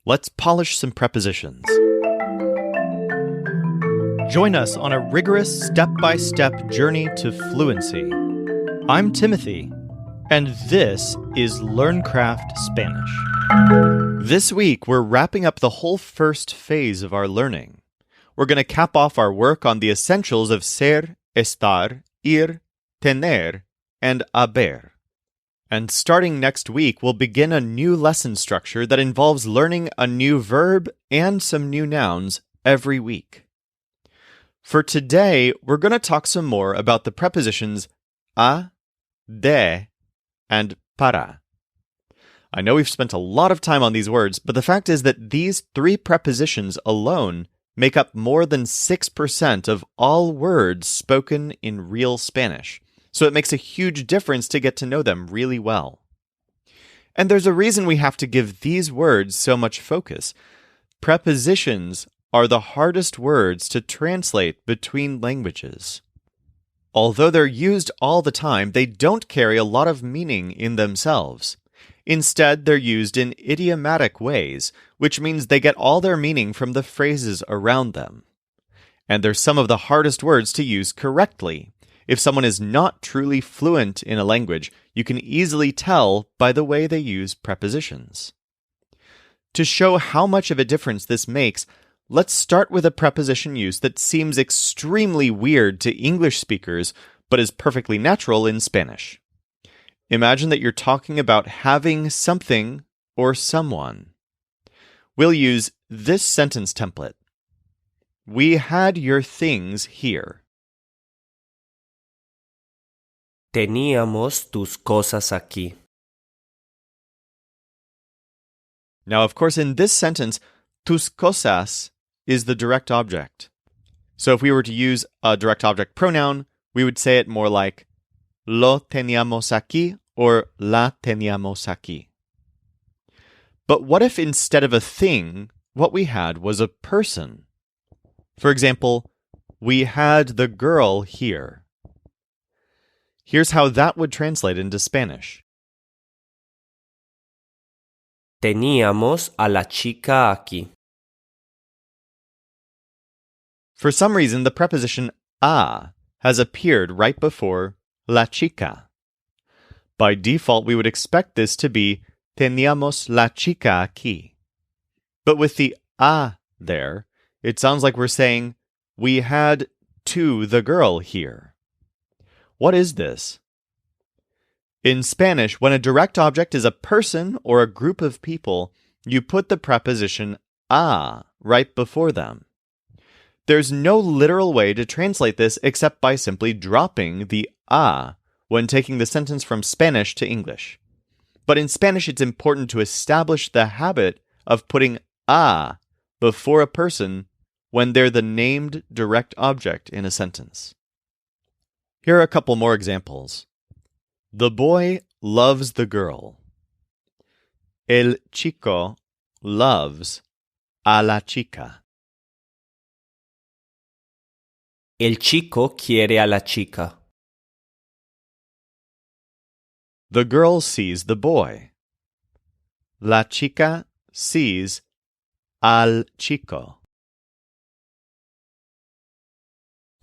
Let's polish some prepositions. Join us on a rigorous step-by-step journey to fluency. I'm Timothy, and this is LearnCraft Spanish. This week, we're wrapping up the whole first phase of our learning. We're going to cap off our work on the essentials of ser, estar, ir, tener, and haber. And starting next week, we'll begin a new lesson structure that involves learning a new verb and some new nouns every week. For today, we're going to talk some more about the prepositions a, de, and para. I know we've spent a lot of time on these words, but the fact is that these three prepositions alone make up more than 6% of all words spoken in real Spanish. So it makes a huge difference to get to know them really well. And there's a reason we have to give these words so much focus. Prepositions are the hardest words to translate between languages. Although they're used all the time, they don't carry a lot of meaning in themselves. Instead, they're used in idiomatic ways, which means they get all their meaning from the phrases around them. And they're some of the hardest words to use correctly. If someone is not truly fluent in a language, you can easily tell by the way they use prepositions. To show how much of a difference this makes, let's start with a preposition use that seems extremely weird to English speakers, but is perfectly natural in Spanish. Imagine that you're talking about having something or someone. We'll use this sentence template. We had your things here. Teníamos tus cosas aquí. Now, of course, in this sentence, tus cosas is the direct object. So if we were to use a direct object pronoun, we would say it more like lo teníamos aquí or la teníamos aquí. But what if instead of a thing, what we had was a person? For example, we had the girl here. Here's how that would translate into Spanish. Teníamos a la chica aquí. For some reason, the preposition a has appeared right before la chica. By default, we would expect this to be teníamos la chica aquí. But with the a there, it sounds like we're saying we had to the girl here. What is this? In Spanish, when a direct object is a person or a group of people, you put the preposition a right before them. There's no literal way to translate this except by simply dropping the a when taking the sentence from Spanish to English. But in Spanish, it's important to establish the habit of putting a before a person when they're the named direct object in a sentence. Here are a couple more examples. The boy loves the girl. El chico loves a la chica. El chico quiere a la chica. The girl sees the boy. La chica sees al chico.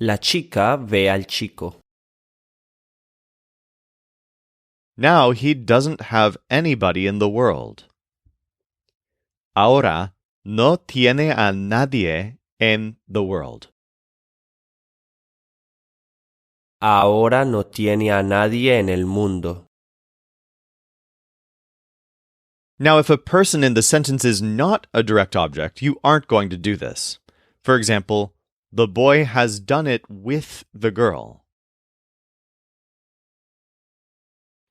La chica ve al chico. Now he doesn't have anybody in the world. Ahora no tiene a nadie en the world. Ahora no tiene a nadie en el mundo. Now, if a person in the sentence is not a direct object, you aren't going to do this. For example, the boy has done it with the girl.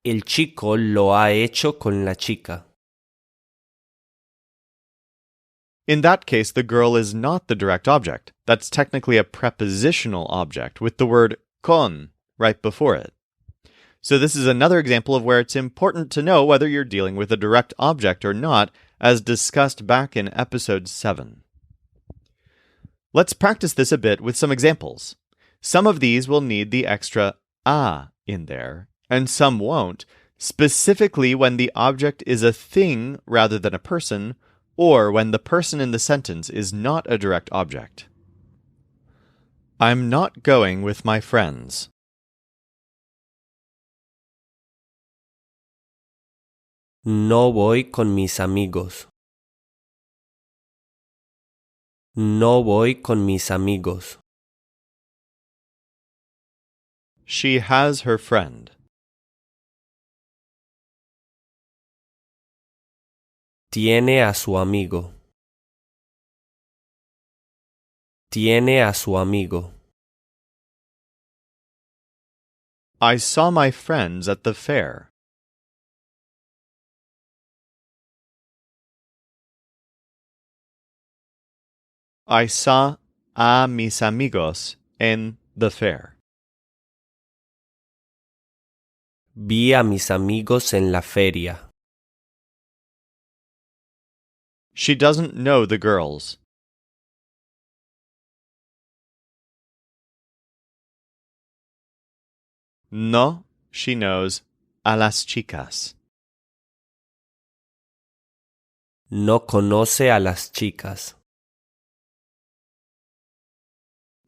El chico lo ha hecho con la chica. In that case, the girl is not the direct object. That's technically a prepositional object with the word con right before it. So this is another example of where it's important to know whether you're dealing with a direct object or not, as discussed back in episode 7. Let's practice this a bit with some examples. Some of these will need the extra a in there, and some won't, specifically when the object is a thing rather than a person, or when the person in the sentence is not a direct object. I'm not going with my friends. No voy con mis amigos. No voy con mis amigos. She has her friend. Tiene a su amigo. Tiene a su amigo. I saw my friends at the fair. I saw a mis amigos en the fair. Vi a mis amigos en la feria. She doesn't know the girls. No, she knows a las chicas. No conoce a las chicas.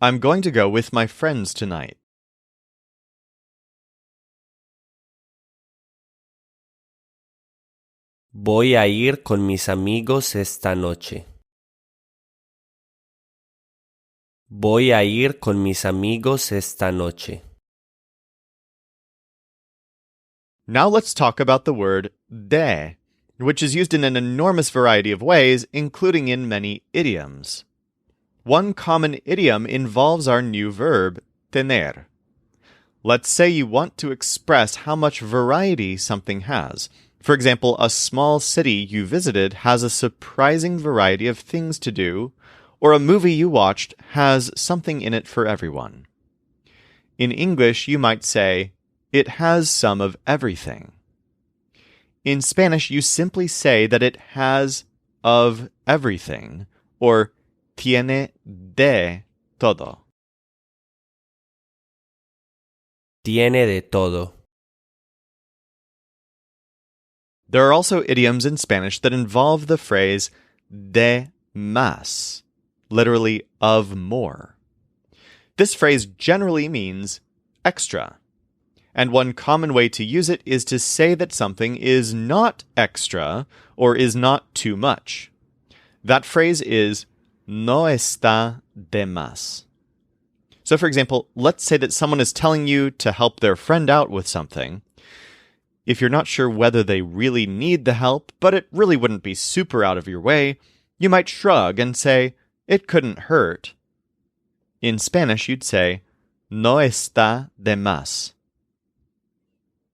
I'm going to go with my friends tonight. Voy a ir con mis amigos esta noche. Voy a ir con mis amigos esta noche. Now let's talk about the word de, which is used in an enormous variety of ways, including in many idioms. One common idiom involves our new verb, tener. Let's say you want to express how much variety something has. For example, a small city you visited has a surprising variety of things to do, or a movie you watched has something in it for everyone. In English, you might say, it has some of everything. In Spanish, you simply say that it has of everything, or tiene de todo. Tiene de todo. There are also idioms in Spanish that involve the phrase de más, literally of more. This phrase generally means extra, and one common way to use it is to say that something is not extra or is not too much. That phrase is no está de más. So, for example, let's say that someone is telling you to help their friend out with something. If you're not sure whether they really need the help, but it really wouldn't be super out of your way, you might shrug and say, it couldn't hurt. In Spanish, you'd say, no está de más.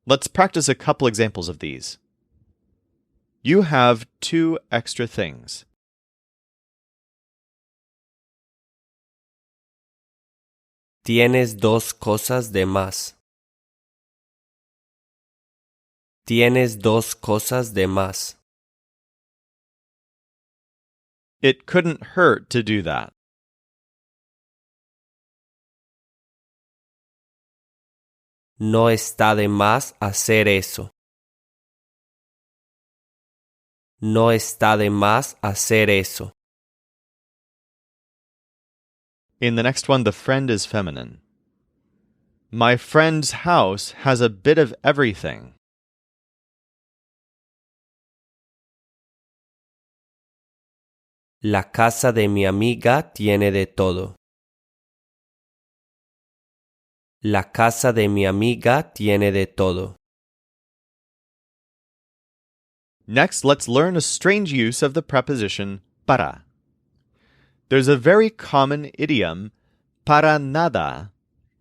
Let's practice a couple examples of these. You have 2 extra things. Tienes 2 cosas de más. Tienes 2 cosas de más. It couldn't hurt to do that. No está de más hacer eso. No está de más hacer eso. In the next one, the friend is feminine. My friend's house has a bit of everything. La casa de mi amiga tiene de todo. La casa de mi amiga tiene de todo. Next, let's learn a strange use of the preposition para. There's a very common idiom, para nada,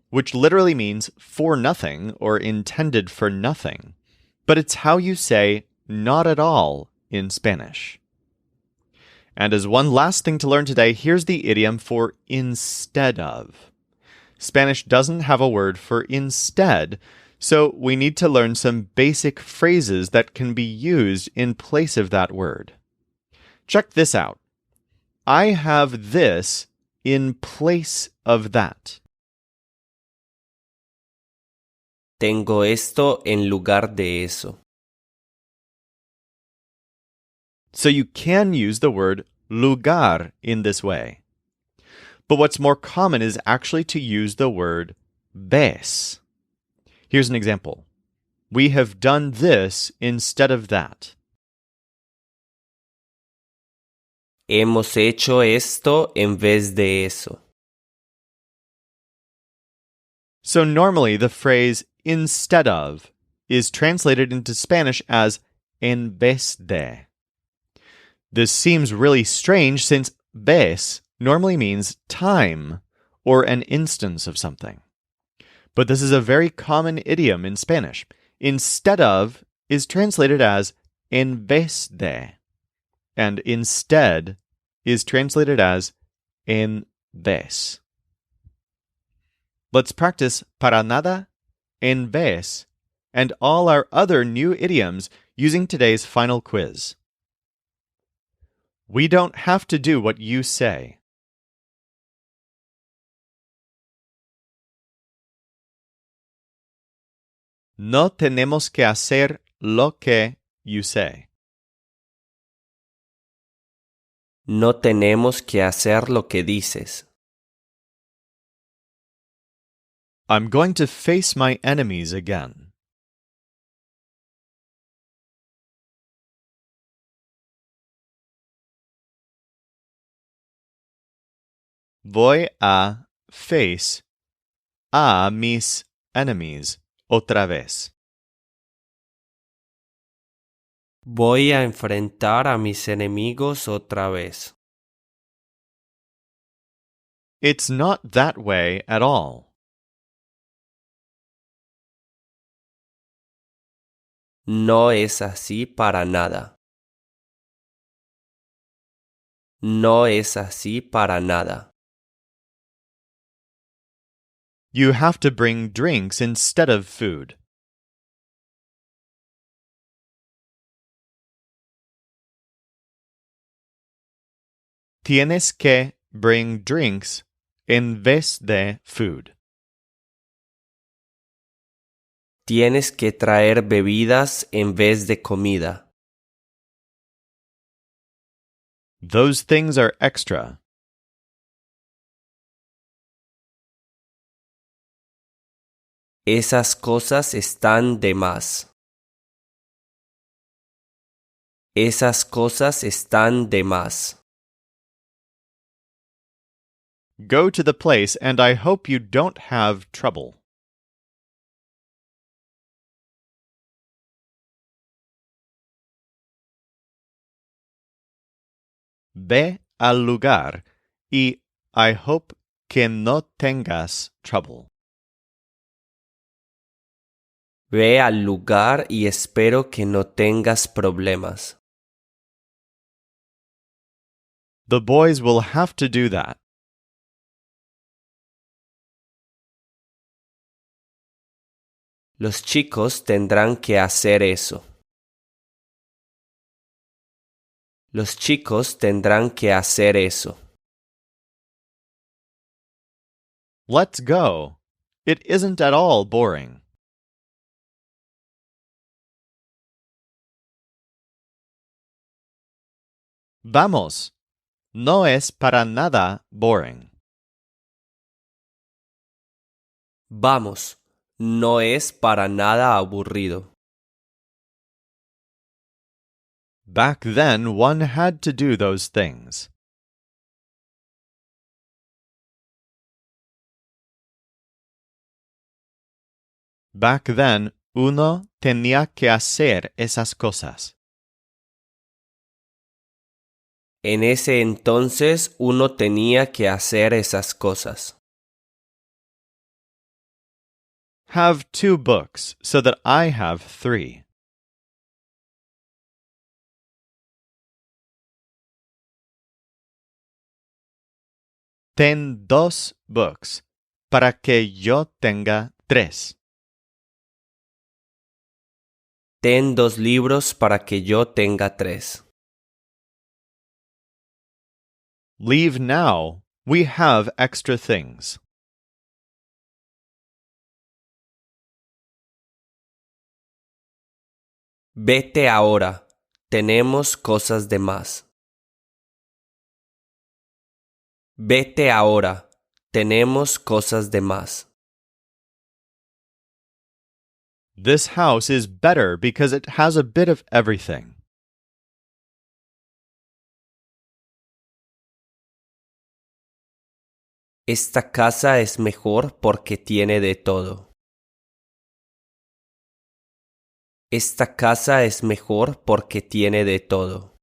which literally means for nothing or intended for nothing, but it's how you say not at all in Spanish. And as one last thing to learn today, here's the idiom for instead of. Spanish doesn't have a word for instead, so we need to learn some basic phrases that can be used in place of that word. Check this out. I have this in place of that. Tengo esto en lugar de eso. So you can use the word lugar in this way. But what's more common is actually to use the word ves. Here's an example. We have done this instead of that. Hemos hecho esto en vez de eso. So normally the phrase instead of is translated into Spanish as en vez de. This seems really strange since vez normally means time or an instance of something. But this is a very common idiom in Spanish. Instead of is translated as en vez de, and instead is translated as en vez. Let's practice para nada, en vez, and all our other new idioms using today's final quiz. We don't have to do what you say. No tenemos que hacer lo que you say. No tenemos que hacer lo que dices. I'm going to face my enemies again. Voy a face a mis enemies otra vez. Voy a enfrentar a mis enemigos otra vez. It's not that way at all. No es así para nada. No es así para nada. You have to bring drinks instead of food. Tienes que bring drinks en vez de food. Tienes que traer bebidas en vez de comida. Those things are extra. Esas cosas están de más. Esas cosas están de más. Go to the place and I hope you don't have trouble. Ve al lugar y I hope que no tengas trouble. Ve al lugar y espero que no tengas problemas. The boys will have to do that. Los chicos tendrán que hacer eso. Los chicos tendrán que hacer eso. Let's go. It isn't at all boring. Vamos. No es para nada boring. Vamos, no es para nada aburrido. Back then, one had to do those things. Back then, uno tenía que hacer esas cosas. En ese entonces uno tenía que hacer esas cosas. Have 2 books so that I have 3. Ten 2 books para que yo tenga 3. Ten 2 libros para que yo tenga 3. Leave now. We have extra things. Vete ahora. tenemos cosas de más. Vete ahora, tenemos cosas de más. This house is better because it has a bit of everything. Esta casa es mejor porque tiene de todo. Esta casa es mejor porque tiene de todo.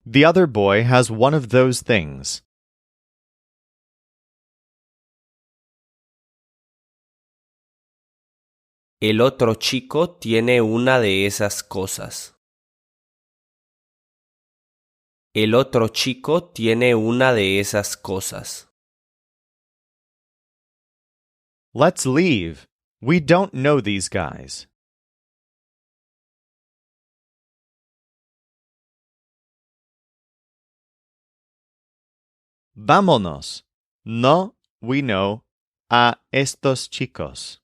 The other boy has one of those things. El otro chico tiene una de esas cosas. El otro chico tiene una de esas cosas. Let's leave. We don't know these guys. Vámonos. No, we know, a estos chicos.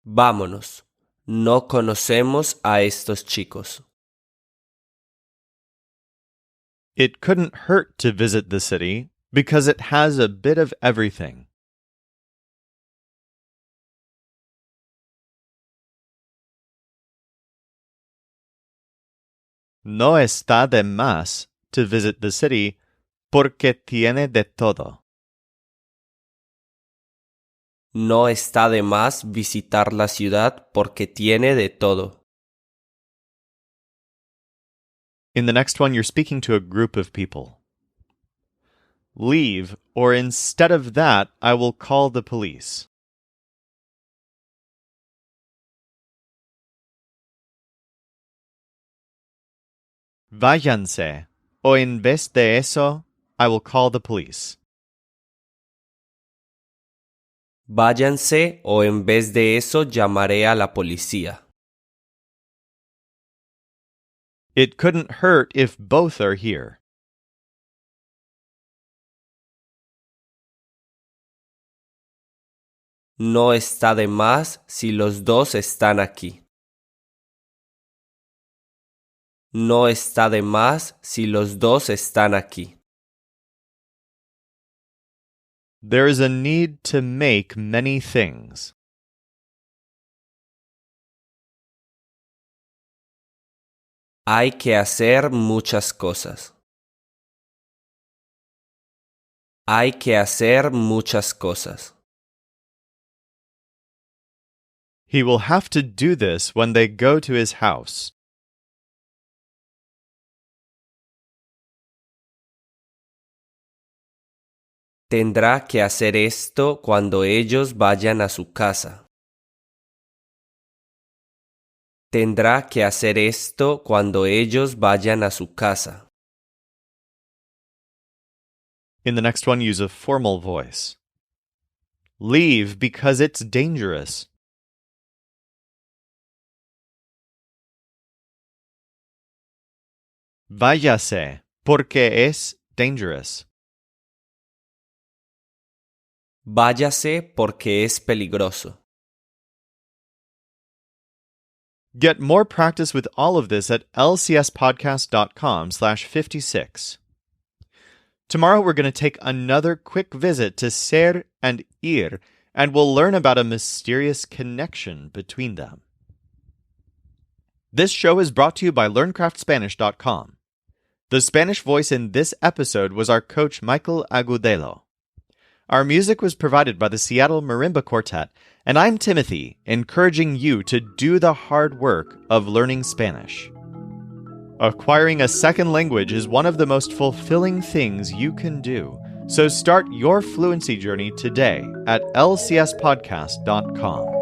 Vámonos. No conocemos a estos chicos. It couldn't hurt to visit the city because it has a bit of everything. No está de más to visit the city porque tiene de todo. No está de más visitar la ciudad porque tiene de todo. In the next one, you're speaking to a group of people. Leave, or instead of that, I will call the police. Váyanse, o en vez de eso, I will call the police. Váyanse o en vez de eso llamaré a la policía. It couldn't hurt if both are here. No está de más si los dos están aquí. No está de más si los dos están aquí. There is a need to make many things. Hay que hacer muchas cosas. Hay que hacer muchas cosas. He will have to do this when they go to his house. Tendrá que hacer esto cuando ellos vayan a su casa. Tendrá que hacer esto cuando ellos vayan a su casa. In the next one, use a formal voice. Leave because it's dangerous. Váyase porque es dangerous. Váyase porque es peligroso. Get more practice with all of this at lcspodcast.com/56. Tomorrow we're going to take another quick visit to ser and ir, and we'll learn about a mysterious connection between them. This show is brought to you by LearnCraftSpanish.com. The Spanish voice in this episode was our coach Michael Agudelo. Our music was provided by the Seattle Marimba Quartet, and I'm Timothy, encouraging you to do the hard work of learning Spanish. Acquiring a second language is one of the most fulfilling things you can do, so start your fluency journey today at lcspodcast.com.